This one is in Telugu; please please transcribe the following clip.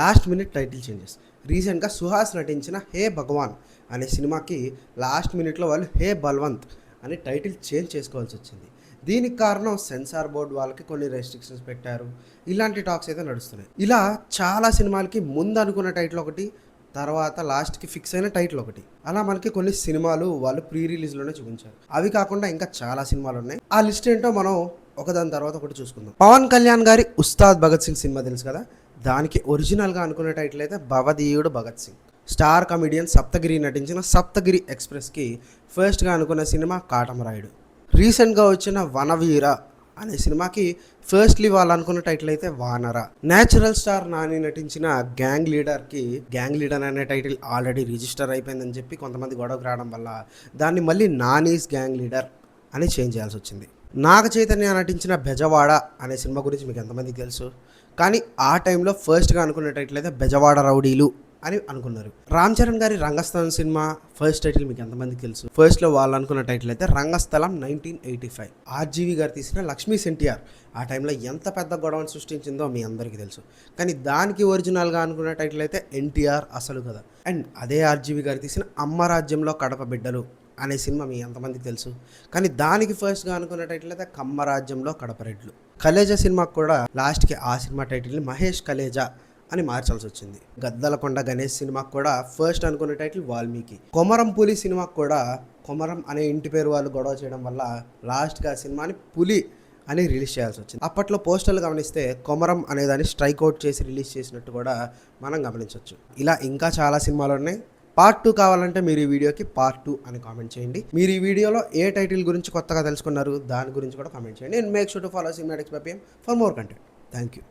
Last minute title changes. రీసెంట్గా సుహాస్ నటించిన హే భగవాన్ అనే సినిమాకి లాస్ట్ మినిట్లో వాళ్ళు హే బల్వంత్ అని టైటిల్ చేంజ్ చేసుకోవాల్సి వచ్చింది. దీనికి కారణం సెన్సార్ బోర్డు వాళ్ళకి కొన్ని రెస్ట్రిక్షన్స్ పెట్టారు. ఇలాంటి టాక్స్ అయితే నడుస్తున్నాయి. ఇలా చాలా సినిమాలకి ముందు అనుకున్న టైటిల్ ఒకటి, తర్వాత లాస్ట్కి ఫిక్స్ అయిన టైటిల్ ఒకటి. అలా మనకి కొన్ని సినిమాలు వాళ్ళు ప్రీ రిలీజ్లోనే చూపించారు. అవి కాకుండా ఇంకా చాలా సినిమాలు ఉన్నాయి. ఆ లిస్ట్ ఏంటో మనం ఒకదాని తర్వాత ఒకటి చూసుకుందాం. పవన్ కళ్యాణ్ గారి ఉస్తాద్ భగత్ సింగ్ సినిమా తెలుసు కదా, దానికి ఒరిజినల్గా అనుకునే టైటిల్ అయితే భవదీయుడు భగత్ సింగ్. స్టార్ కమెడియన్ సప్తగిరి నటించిన సప్తగిరి ఎక్స్ప్రెస్కి ఫస్ట్గా అనుకున్న సినిమా కాటమరాయుడు. రీసెంట్గా వచ్చిన వనవీర అనే సినిమాకి ఫస్ట్లీ వాళ్ళు అనుకున్న టైటిల్ అయితే వానర. నేచురల్ స్టార్ నాని నటించిన గ్యాంగ్ లీడర్ అనే టైటిల్ ఆల్రెడీ రిజిస్టర్ అయిపోయిందని చెప్పి కొంతమంది గొడవకు రావడం వల్ల దాన్ని మళ్ళీ నానీస్ గ్యాంగ్ లీడర్ అని చేంజ్ చేయాల్సి వచ్చింది. నాగ చైతన్య నటించిన బెజవాడ అనే సినిమా గురించి మీకు ఎంతమందికి తెలుసు? కానీ ఆ టైంలో ఫస్ట్గా అనుకున్న టైటిల్ అయితే బెజవాడ రౌడీలు అని అనుకున్నారు. రామ్ చరణ్ గారి రంగస్థలం సినిమా ఫస్ట్ టైటిల్ మీకు ఎంతమందికి తెలుసు? ఫస్ట్లో వాళ్ళు అనుకున్న టైటిల్ అయితే రంగస్థలం 1985. ఆర్జీవి గారు తీసిన లక్ష్మీ సెన్టీఆర్ ఆ టైంలో ఎంత పెద్ద గొడవను సృష్టించిందో మీ అందరికీ తెలుసు. కానీ దానికి ఒరిజినల్గా అనుకున్న టైటిల్ అయితే ఎన్టీఆర్ అసలు కదా. అండ్ అదే ఆర్జీవి గారు తీసిన అమ్మ రాజ్యంలో కడప బిడ్డలు అనే సినిమా మీ ఎంతమందికి తెలుసు? కానీ దానికి ఫస్ట్గా అనుకున్న టైటిల్ అయితే కమ్మరాజ్యంలో కడపరెడ్లు. కలేజా సినిమాకు కూడా లాస్ట్కి ఆ సినిమా టైటిల్ని మహేష్ కలేజా అని మార్చాల్సి వచ్చింది. గద్దలకొండ గణేష్ సినిమాకు కూడా ఫస్ట్ అనుకున్న టైటిల్ వాల్మీకి. కొమరం పులి సినిమాకు కూడా కొమరం అనే ఇంటి పేరు వాళ్ళు గొడవ చేయడం వల్ల లాస్ట్గా ఆ సినిమాని పులి అని రిలీజ్ చేయాల్సి వచ్చింది. అప్పట్లో పోస్టర్లు గమనిస్తే కొమరం అనేదాన్ని స్ట్రైక్ అవుట్ చేసి రిలీజ్ చేసినట్టు కూడా మనం గమనించవచ్చు. ఇలా ఇంకా చాలా సినిమాలు ఉన్నాయి. పార్ట్ 2 కావాలంటే మీరు ఈ వీడియోకి పార్ట్ 2 అని కామెంట్ చేయండి. మీరు ఈ వీడియోలో ఏ టైటిల్ గురించి కొత్తగా తెలుసుకున్నారు దాని గురించి కూడా కామెంట్ చేయండి. And make sure to follow cinematics by PM for more content. Thank you.